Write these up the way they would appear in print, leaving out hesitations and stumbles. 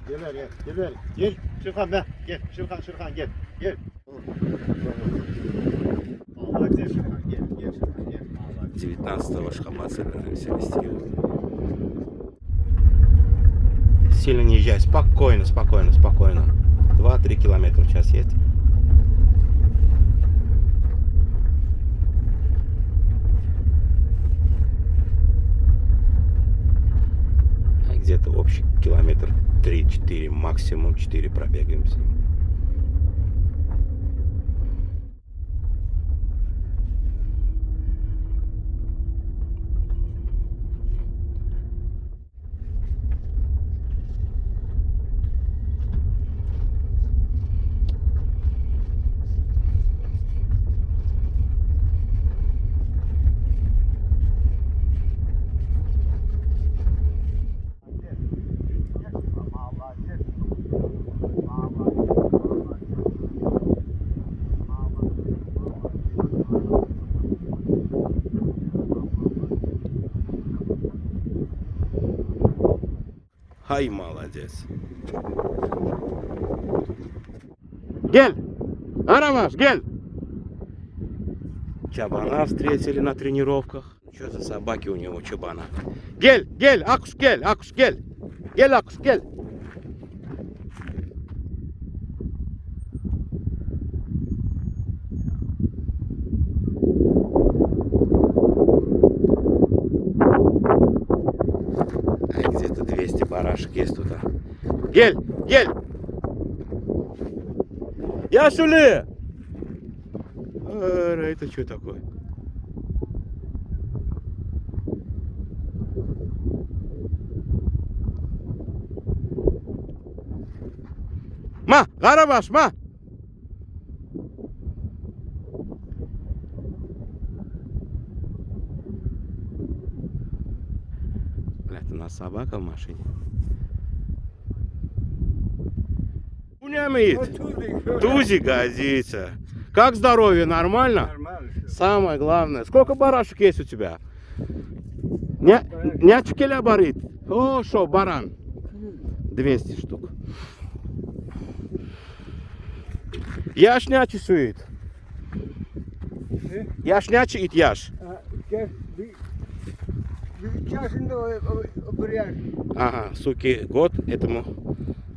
Gel ver gel. Gel ver. Gel. Şırkan be. Gel. Şırkan gel. Gel. Allah güzel Şırkan gel. Gel Şırkan gel. Allah. 19-го шкамаса завести его. Сильно не езжай, спокойно. 2-3 километра в час едь. Где-то общий километр 3-4, максимум 4 пробегаем с ним. Ай, молодец. Гель! Арамаш, гель! Чабана встретили на тренировках. Что за собаки у него, чабана? Гель, акуш, гель. Гель, акуш, гель. Где-то 200 барашек есть тут. Гель! Яшули! Это что такое? Гарабаш, Это у нас собака в машине. Пунямит. Тузик годится. Как здоровье? Нормально? Нормально. Самое главное. Сколько барашек есть у тебя? Нячкеля барит. О, шо, баран. 200 штук. Яшнячий сует. Яшнячий ит яш. Ага, суки, год, этому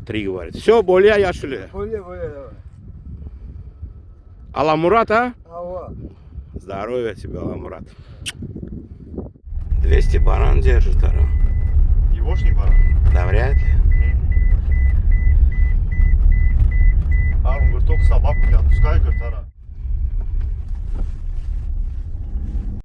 3 говорит. Все, более яшли. Аламурат, а? Здоровья тебе, Аламурат. 200 баран держит, Тара. Егошний баран. Да вряд ли. А он говорит, только собаку не отпускай, говорит, Ара.